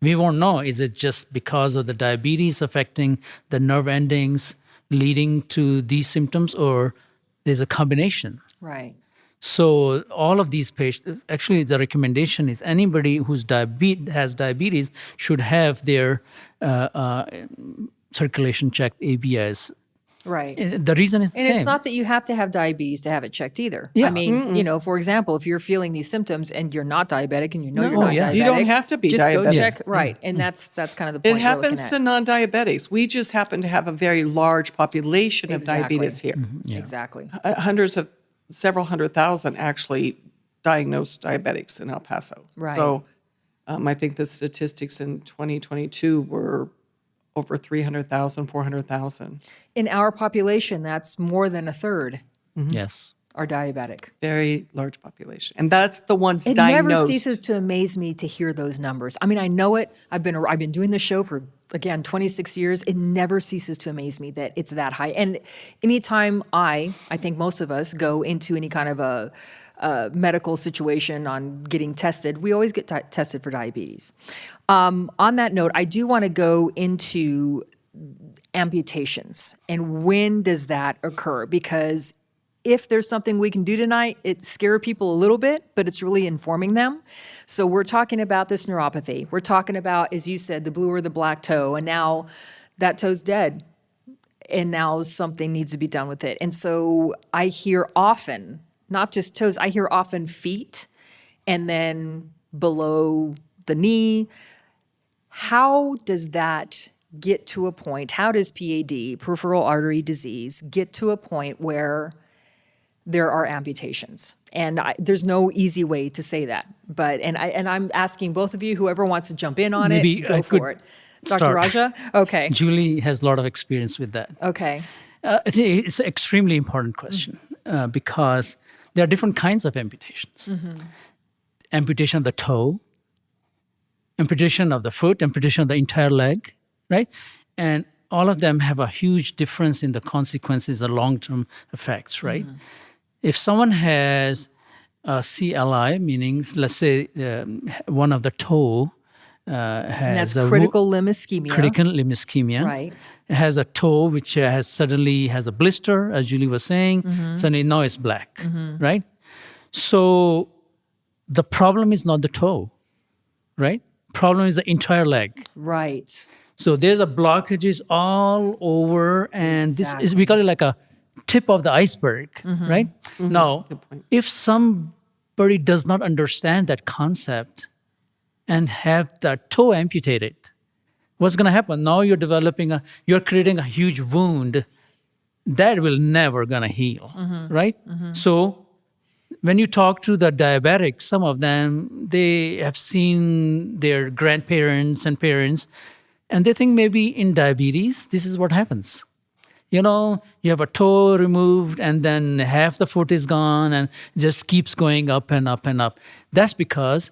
C: We won't know, is it just because of the diabetes affecting the nerve endings leading to these symptoms, or there's a combination?
B: Right.
C: So all of these patients, actually the recommendation is anybody who's has diabetes should have their circulation checked, ABS.
B: Right.
C: The reason is the
B: And
C: same.
B: it's not that you have to have diabetes to have it checked either.
C: Yeah.
B: I mean, for example, if you're feeling these symptoms and you're not diabetic and you know you're
C: Oh,
B: not
C: yeah.
B: diabetic,
D: You don't have to be
B: just go
D: diabetic.
B: check. Right. And that's kind of the point
D: It
B: we're looking
D: happens
B: at.
D: to non-diabetics. We just happen to have a very large population of
B: Exactly.
D: diabetes here.
B: Exactly.
D: Several hundred thousand actually diagnosed diabetics in El Paso.
B: Right.
D: So I think the statistics in 2022 were over 300,000, 400,000.
B: In our population, that's more than a third
C: Yes.
B: are diabetic.
D: Very large population. And that's the ones
B: It
D: diagnosed.
B: never ceases to amaze me to hear those numbers. I mean, I know it. I've been doing this show for, again, 26 years. It never ceases to amaze me that it's that high. And anytime I think most of us go into any kind of a medical situation on getting tested, we always get tested for diabetes. On that note, I do want to go into amputations and when does that occur? Because if there's something we can do tonight, it scares people a little bit, but it's really informing them. So we're talking about this neuropathy. We're talking about, as you said, the blue or the black toe, and now that toe's dead, and now something needs to be done with it. And so I hear often, not just toes, I hear often feet, and then below the knee. How does that get to a point? How does PAD, peripheral artery disease, get to a point where there are amputations? And there's no easy way to say that. But I'm asking both of you, whoever wants to jump in on
C: Maybe
B: it, go
C: I
B: for
C: could
B: it. Dr.
C: start.
B: Raja? Okay.
C: Julie has a lot of experience with that.
B: Okay.
C: I think it's an extremely important question because there are different kinds of amputations. Amputation of the toe, amputation of the foot, amputation of the entire leg, right? And all of them have a huge difference in the consequences, the long-term effects, right? If someone has a CLI, meaning, let's say, one of the toe
B: And
C: has
B: that's critical limb ischemia.
C: critical limb ischemia.
B: Right.
C: It has a toe which suddenly has a blister, as Julie was saying. Suddenly now it's black, right? So the problem is not the toe, right? Problem is the entire leg.
B: Right.
C: So there's a blockages all over, and this is, we call it like a tip of the iceberg, right? Now, if somebody does not understand that concept and have the toe amputated, what's going to happen? Now you're creating a huge wound that will never going to heal, right? So when you talk to the diabetics, some of them, they have seen their grandparents and parents, and they think maybe in diabetes, this is what happens. You have a toe removed and then half the foot is gone and just keeps going up and up and up. That's because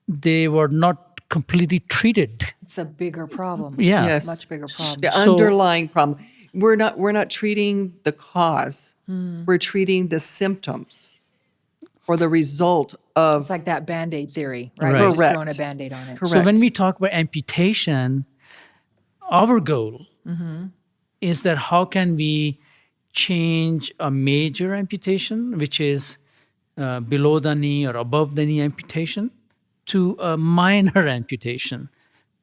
C: they were not completely treated.
B: It's a bigger problem.
C: Yeah.
D: Yes.
B: Much bigger problem.
D: The underlying problem. We're not treating the cause. We're treating the symptoms or the result of.
B: It's like that Band-Aid theory, right?
C: Right.
B: You're just
D: Correct.
B: throwing a Band-Aid on it.
D: Correct.
C: So when we talk about amputation, our goal is that how can we change a major amputation, which is below the knee or above the knee amputation, to a minor amputation,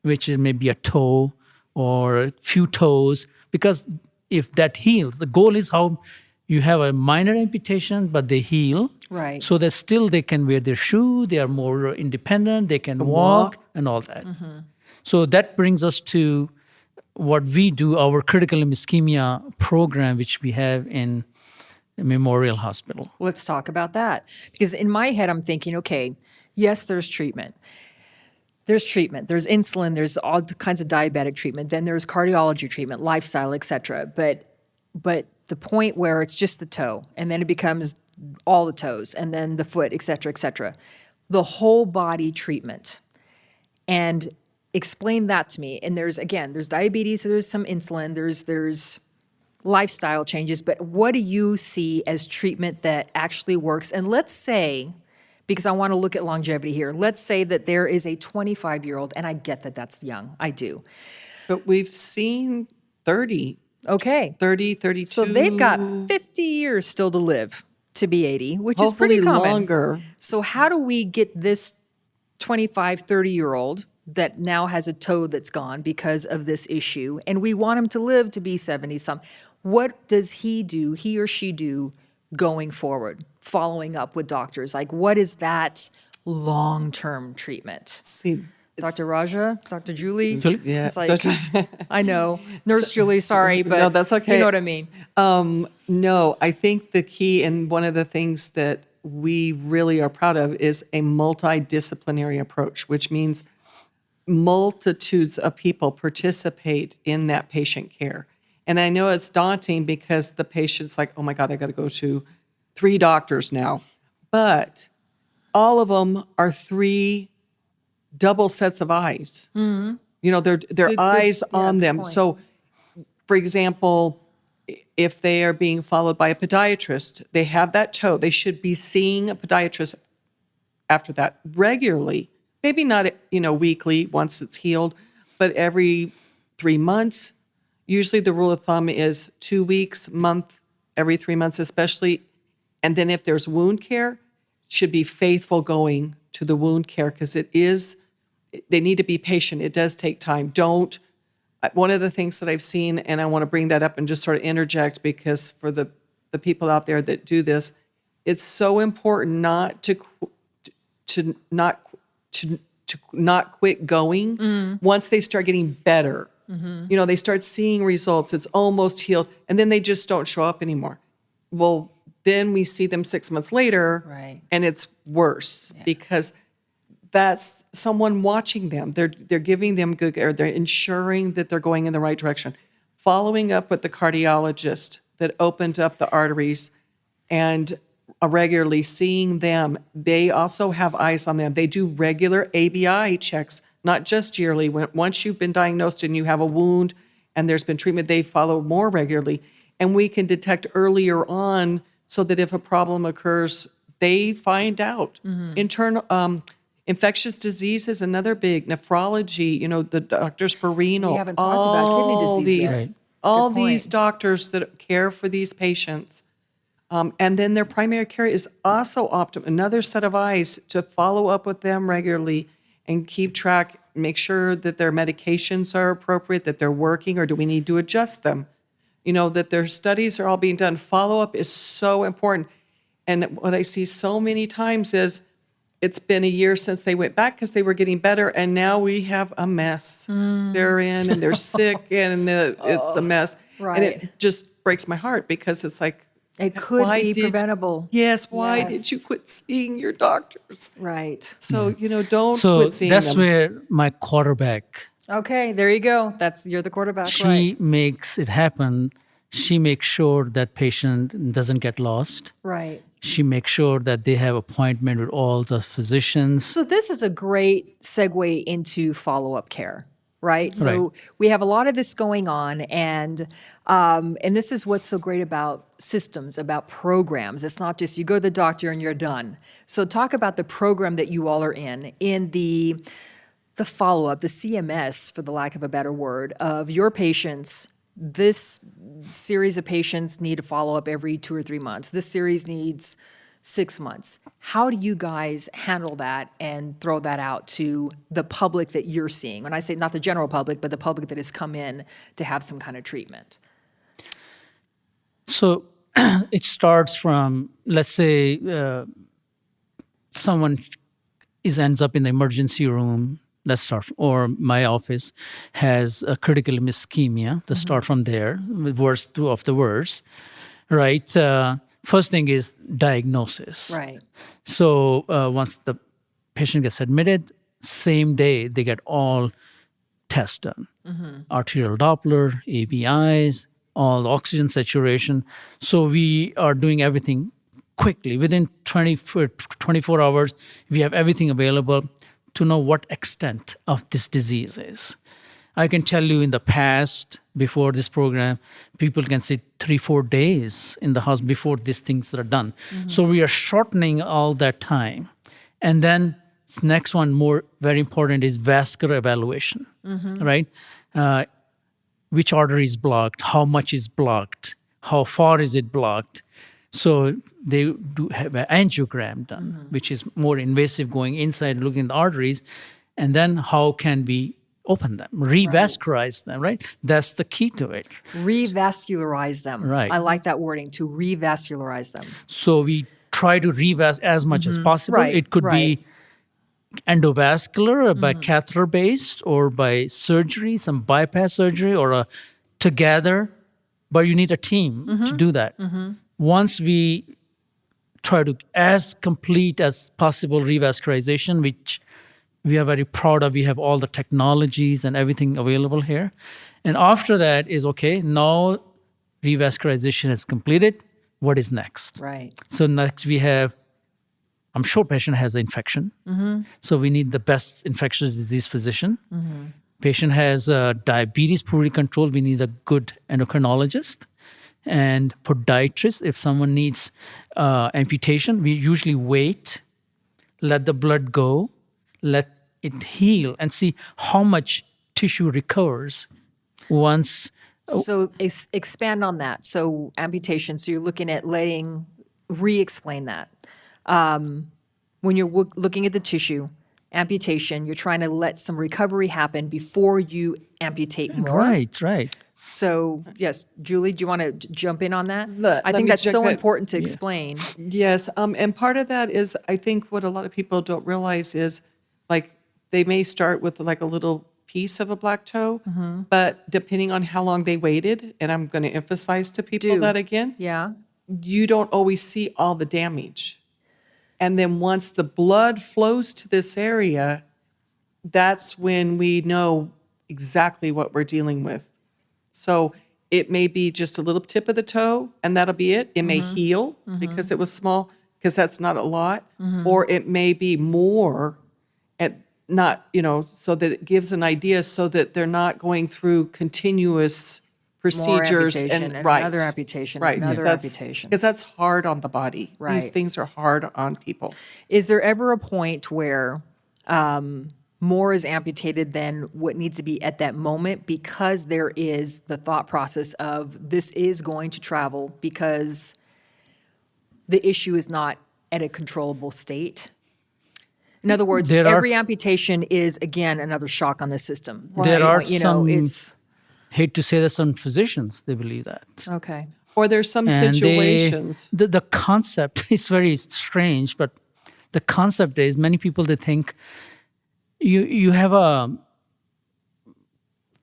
C: which is maybe a toe or a few toes. Because if that heals, the goal is how you have a minor amputation, but they heal.
B: Right.
C: So that still they can wear their shoe, they are more independent, they can walk and all that. So that brings us to what we do, our critical limb ischemia program, which we have in Memorial Hospital.
B: Let's talk about that. Because in my head, I'm thinking, okay, yes, there's treatment. There's treatment. There's insulin. There's all kinds of diabetic treatment. Then there's cardiology treatment, lifestyle, et cetera. But the point where it's just the toe, and then it becomes all the toes, and then the foot, et cetera, et cetera. The whole body treatment. And explain that to me. And there's diabetes, so there's some insulin, there's lifestyle changes, but what do you see as treatment that actually works? And let's say, because I want to look at longevity here, let's say that there is a 25-year-old, and I get that that's young, I do.
D: But we've seen 30,
B: Okay.
D: 30, 32.
B: So they've got 50 years still to live to be 80, which is pretty
D: hopefully
B: common.
D: longer.
B: So how do we get this 25, 30-year-old that now has a toe that's gone because of this issue, and we want him to live to be 70-some? What does he or she do going forward, following up with doctors? Like, what is that long-term treatment?
D: See,
B: Dr. Raja, Dr. Julie?
C: Julie?
D: yeah.
B: It's like, I know. Nurse Julie, sorry, but
D: No, that's okay.
B: You know what I mean.
D: No, I think the key and one of the things that we really are proud of is a multidisciplinary approach, which means multitudes of people participate in that patient care. And I know it's daunting because the patient's like, oh my God, I got to go to 3 doctors now. But all of them are 3 double sets of eyes. Their eyes on them.
B: point.
D: So, for example, if they are being followed by a podiatrist, they have that toe. They should be seeing a podiatrist after that regularly. Maybe not, weekly once it's healed, but every 3 months. Usually the rule of thumb is 2 weeks, month, every 3 months especially. And then if there's wound care, should be faithful going to the wound care because they need to be patient. It does take time. One of the things that I've seen, and I want to bring that up and just sort of interject because for the people out there that do this, it's so important not to not quit going once they start getting better. They start seeing results. It's almost healed, and then they just don't show up anymore. Well, then we see them 6 months later,
B: Right.
D: and it's worse because that's someone watching them. They're giving them good care. They're ensuring that they're going in the right direction. Following up with the cardiologist that opened up the arteries and regularly seeing them. They also have eyes on them. They do regular ABI checks, not just yearly. Once you've been diagnosed and you have a wound and there's been treatment, they follow more regularly. And we can detect earlier on so that if a problem occurs, they find out. Infectious disease is another big. Nephrology, the doctors for renal.
B: We haven't talked about kidney disease yet.
C: Right.
D: All
B: Good point.
D: these doctors that care for these patients. And then their primary care is also another set of eyes to follow up with them regularly and keep track, make sure that their medications are appropriate, that they're working, or do we need to adjust them? That their studies are all being done. Follow-up is so important. And what I see so many times is it's been a year since they went back because they were getting better, and now we have a mess. They're in and they're sick, and it's a mess. And
B: right.
D: it just breaks my heart because it's like,
B: It could
D: why
B: be
D: did-
B: preventable.
D: yes, why
B: Yes.
D: did you quit seeing your doctors?
B: Right.
D: So, don't
C: So
D: quit seeing
C: that's
D: them.
C: where my quarterback,
B: Okay, there you go. You're the quarterback,
C: she
B: right?
C: makes it happen. She makes sure that patient doesn't get lost.
B: Right.
C: She makes sure that they have appointment with all the physicians.
B: So this is a great segue into follow-up care, right? So
C: Right.
B: we have a lot of this going on, and this is what's so great about systems, about programs. It's not just you go to the doctor and you're done. So talk about the program that you all are in the follow-up, the CMS, for the lack of a better word, of your patients. This series of patients need to follow up every 2 or 3 months. This series needs 6 months. How do you guys handle that and throw that out to the public that you're seeing? When I say not the general public, but the public that has come in to have some kind of treatment.
C: So it starts from, let's say, someone ends up in the emergency room. Let's start, or my office has a critical ischemia. Let's start from there, worst of the worst, right? First thing is diagnosis.
B: Right.
C: So once the patient gets admitted, same day they get all tests done. Arterial Doppler, ABIs, all the oxygen saturation. So we are doing everything quickly. Within 24 hours, we have everything available to know what extent of this disease is. I can tell you in the past, before this program, people can sit 3-4 days in the hospital before these things are done. So we are shortening all that time. And then next one, more very important, is vascular evaluation, right? Which artery is blocked, how much is blocked, how far is it blocked. So they do have an angiogram done, which is more invasive, going inside, looking at the arteries, and then how can we open them, revascularize them, right? That's the key to it.
B: Revascularize them.
C: Right.
B: I like that wording, to revascularize them.
C: So we try to revascularize as much as possible.
B: Right,
C: It could
B: right.
C: be endovascular, by catheter-based, or by surgery, some bypass surgery, or together, but you need a team to do that. Once we try to as complete as possible revascularization, which we are very proud of, we have all the technologies and everything available here. And after that is, okay, now revascularization is completed, what is next?
B: Right.
C: So next we have, I'm sure patient has an infection. So we need the best infectious disease physician. Patient has diabetes poorly controlled, we need a good endocrinologist. And podiatrist, if someone needs amputation, we usually wait, let the blood go, let it heal, and see how much tissue recovers once.
B: So expand on that. So amputation, so you're looking at re-explain that. When you're looking at the tissue, amputation, you're trying to let some recovery happen before you amputate more.
C: Right.
B: So, yes, Julie, do you want to jump in on that?
D: Let
B: I think
D: me
B: that's
D: check
B: so
D: that.
B: important to explain.
D: Yes, and part of that is, I think what a lot of people don't realize is, like, they may start with like a little piece of a black toe, but depending on how long they waited, and I'm going to emphasize to people that again,
B: Yeah.
D: you don't always see all the damage. And then once the blood flows to this area, that's when we know exactly what we're dealing with. So it may be just a little tip of the toe, and that'll be it. It may heal because it was small, because that's not a lot. Or it may be more, and not, so that it gives an idea, so that they're not going through continuous
B: More
D: procedures
B: amputation and another amputation, another amputation.
D: Because that's hard on the body.
B: Right.
D: These things are hard on people.
B: Is there ever a point where more is amputated than what needs to be at that moment, because there is the thought process of this is going to travel because the issue is not at a controllable state? In other words, every amputation is, again, another shock on the system.
C: There are some,
B: it's
C: hate to say that, some physicians, they believe that.
B: okay.
D: Or there's some
C: And
D: situations.
C: the concept is very strange, but The concept is many people, they think you have a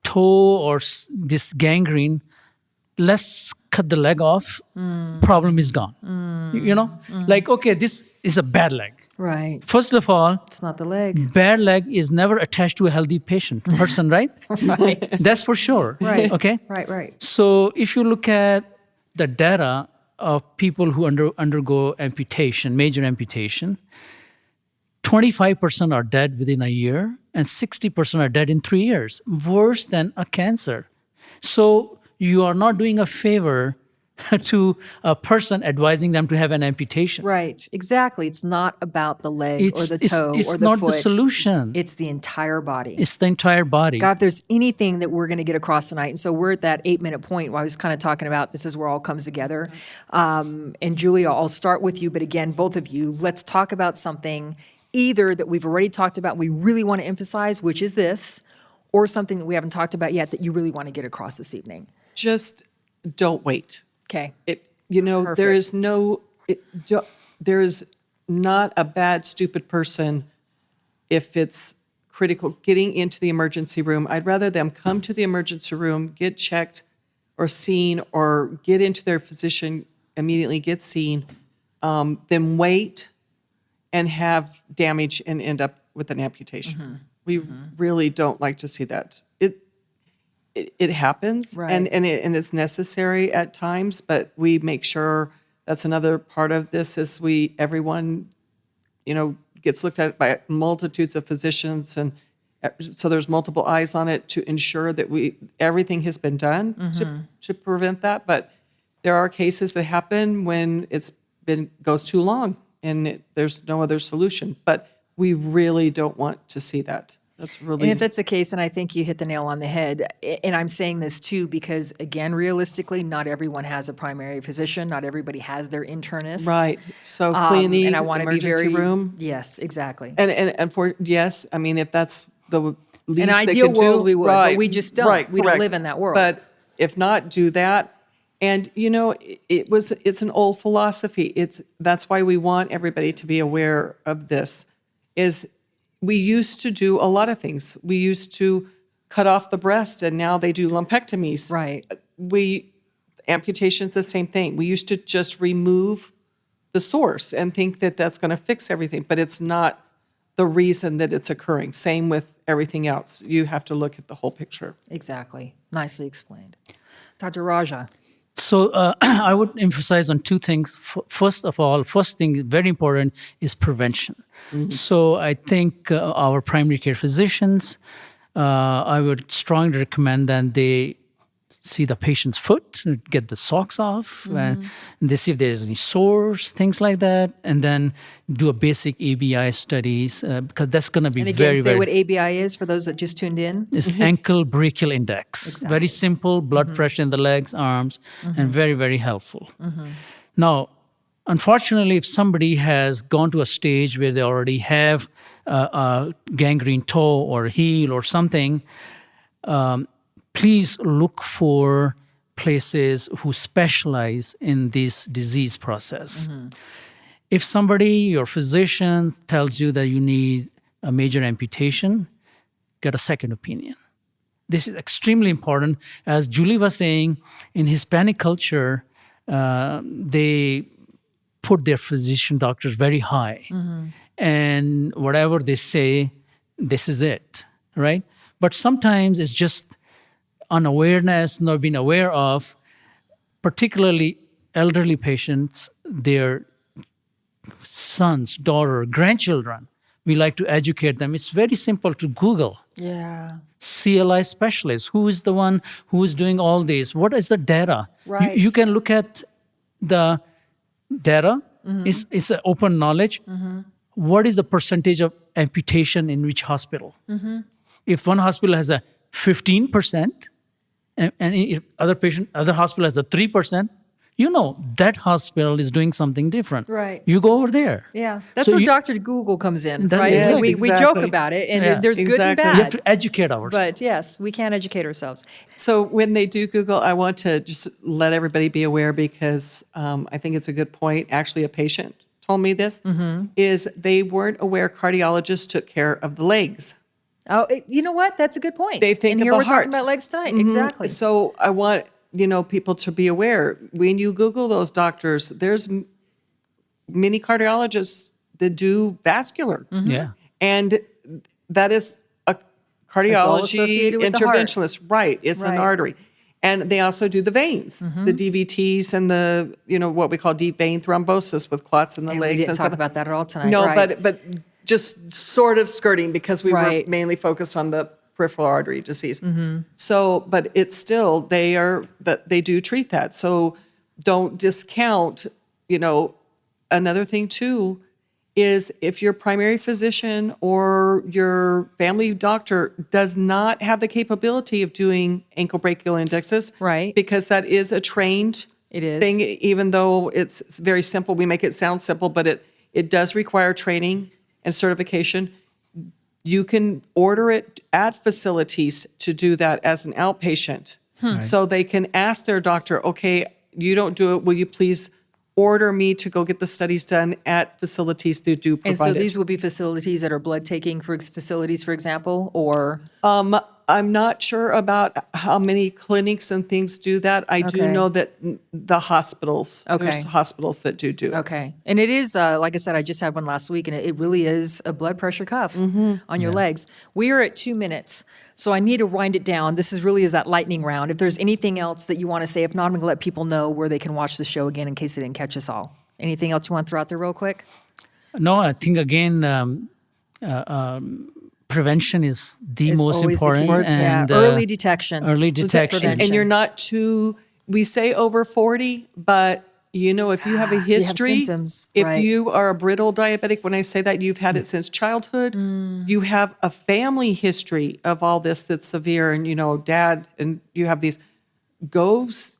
C: toe or this gangrene, let's cut the leg off, problem is gone. Like, okay, this is a bad leg.
B: Right.
C: First of all,
B: It's not the leg.
C: bad leg is never attached to a healthy person, right?
B: Right.
C: That's for sure.
B: Right.
C: Okay?
B: Right.
C: So if you look at the data of people who undergo amputation, major amputation, 25% are dead within a year and 60% are dead in 3 years, worse than a cancer. So you are not doing a favor to a person advising them to have an amputation.
B: Right. Exactly. It's not about the leg or the toe
C: it's
B: or the
C: not
B: foot.
C: the solution.
B: It's the entire body.
C: It's the entire body.
B: God, if there's anything that we're going to get across tonight, and so we're at that 8-minute point where I was kind of talking about this is where all comes together. And Julia, I'll start with you, but again, both of you, let's talk about something either that we've already talked about, we really want to emphasize, which is this, or something that we haven't talked about yet that you really want to get across this evening.
D: Just don't wait.
B: Okay.
D: There is there is not a bad, stupid person if it's critical getting into the emergency room. I'd rather them come to the emergency room, get checked or seen, or get into their physician, immediately get seen, than wait and have damage and end up with an amputation. We really don't like to see that. It happens,
B: Right.
D: and it's necessary at times, but we make sure that's another part of this is everyone gets looked at by multitudes of physicians, and so there's multiple eyes on it to ensure that everything has been done to prevent that. But there are cases that happen when goes too long and there's no other solution. But we really don't want to see that. That's really.
B: And if that's the case, and I think you hit the nail on the head, and I'm saying this too because, again, realistically, not everyone has a primary physician. Not everybody has their internist.
D: Right. So cleaning,
B: and I want to be
D: emergency
B: very
D: room.
B: Yes, exactly.
D: And yes, I mean, if that's the least
B: In an
D: they
B: ideal
D: could
B: world,
D: do,
B: we would,
D: right,
B: but we just don't.
D: right,
B: We don't
D: correct.
B: live in that world.
D: But if not, do that. And it's an old philosophy. That's why we want everybody to be aware of this. Is we used to do a lot of things. We used to cut off the breast, and now they do lumpectomies.
B: Right.
D: Amputation's the same thing. We used to just remove the source and think that that's going to fix everything, but it's not the reason that it's occurring. Same with everything else. You have to look at the whole picture.
B: Exactly. Nicely explained. Dr. Raja.
C: So I would emphasize on two things. First thing, very important, is prevention. So I think our primary care physicians, I would strongly recommend that they see the patient's foot, get the socks off, and they see if there's any sores, things like that, and then do a basic ABI studies because that's going to be
B: And again,
C: very,
B: say
C: very.
B: what ABI is for those that just tuned in.
C: It's ankle brachial index.
B: Exactly.
C: Very simple, blood pressure in the legs, arms, and very, very helpful. Now, unfortunately, if somebody has gone to a stage where they already have a gangrene toe or heel or something, please look for places who specialize in this disease process. If your physician tells you that you need a major amputation, get a second opinion. This is extremely important. As Julie was saying, in Hispanic culture, they put their physician doctors very high. And whatever they say, this is it, right? But sometimes it's just unawareness, not being aware of, particularly elderly patients, their sons, daughter, grandchildren. We like to educate them. It's very simple to Google.
B: Yeah.
C: CLI specialist, who is the one who is doing all this? What is the data?
B: Right.
C: You can look at the data. It's an open knowledge. What is the percentage of amputation in which hospital? If one hospital has a 15%, and if other hospital has a 3%, that hospital is doing something different.
B: Right.
C: You go over there.
B: Yeah. That's
C: So
B: where
C: you-
B: Dr. Google comes in,
C: That-
B: right?
C: yes,
B: we joke
D: exactly.
B: about it, and
C: Yeah.
B: there's good and
D: Exactly.
B: bad.
C: We have to educate ourselves.
B: But yes, we can educate ourselves.
D: So when they do Google, I want to just let everybody be aware because I think it's a good point. Actually, a patient told me this, is they weren't aware cardiologists took care of the legs.
B: Oh, you know what? That's a good point.
D: They think
B: and
D: of
B: here
D: the
B: we're
D: heart.
B: talking about legs tonight. Exactly.
D: So I want, people to be aware. When you Google those doctors, there's many cardiologists that do vascular.
C: Yeah.
D: And that is a
B: all
D: cardiology
B: associated with the heart.
D: interventionist. Right. It's an
B: Right.
D: artery. And they also do the veins, the DVTs and the, what we call deep vein thrombosis with clots in the
B: And
D: legs.
B: we didn't
D: and
B: talk
D: stuff.
B: about that at all tonight.
D: No,
B: right.
D: but just sort of skirting because we
B: Right.
D: were mainly focused on the peripheral artery disease. So, but it's still, they do treat that. So don't discount, another thing too is if your primary physician or your family doctor does not have the capability of doing ankle brachial indexes,
B: Right.
D: because that is a trained
B: It is.
D: thing, even though it's very simple. We make it sound simple, but it does require training and certification. You can order it at facilities to do that as an outpatient. So they can ask their doctor, okay, you don't do it, will you please order me to go get the studies done at facilities that do provide
B: And so
D: it.
B: these would be facilities that are blood taking facilities, for example, or
D: I'm not sure about how many clinics and things do that. I do
B: Okay.
D: know that the hospitals,
B: Okay.
D: there's hospitals that do it.
B: okay. And it is, like I said, I just had one last week, and it really is a blood pressure cuff on your legs. We are at 2 minutes, so I need to wind it down. This is that lightning round. If there's anything else that you want to say, if not, I'm going to let people know where they can watch the show again in case they didn't catch us all. Anything else you want to throw out there real quick?
C: No, I think again, prevention is the
B: It's
C: most
B: always the key.
C: important. And
B: early detection.
C: Early detection.
B: prevention.
D: And you're not too, we say over 40, but if you have a history,
B: symptoms,
D: if
B: right.
D: you are a brittle diabetic, when I say that, you've had it since childhood, you have a family history of all this that's severe, and, dad, and you have these goes,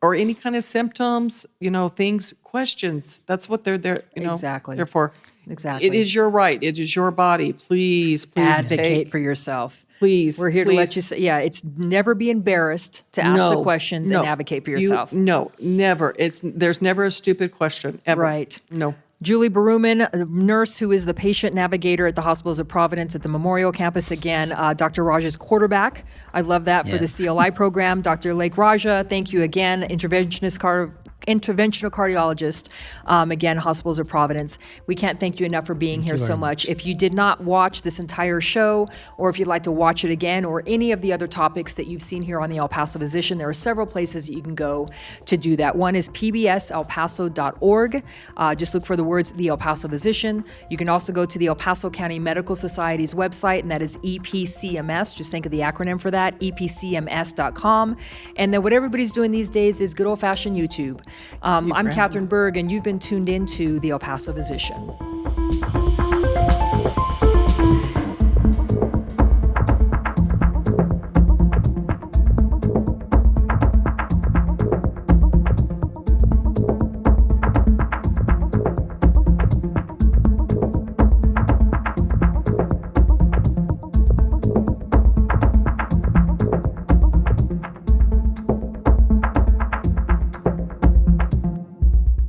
D: or any kind of symptoms, things, questions. That's what they're there,
B: Exactly.
D: they're for.
B: Exactly.
D: It is your right. It is your body. Please
B: Advocate for yourself.
D: Please.
B: We're here to let
D: please.
B: you say, it's never be embarrassed to ask the questions and advocate for yourself.
D: No, never. There's never a stupid question, ever.
B: Right.
D: No.
B: Julie Baruman, a nurse who is the patient navigator at the Hospitals of Providence at the Memorial Campus. Again, Dr. Raja's quarterback. I love that for the CLI program. Dr. Lake Raja, thank you again. Interventional cardiologist, again, Hospitals of Providence. We can't thank you enough for being here so much. If you did not watch this entire show, or if you'd like to watch it again, or any of the other topics that you've seen here on the El Paso Physician, there are several places that you can go to do that. One is pbselpaso.org. Just look for the words The El Paso Physician. You can also go to the El Paso County Medical Society's website, and that is EPCMS. Just think of the acronym for that, epcms.com. And then what everybody's doing these days is good old-fashioned YouTube. I'm Catherine Berg, and you've been tuned into the El Paso Physician.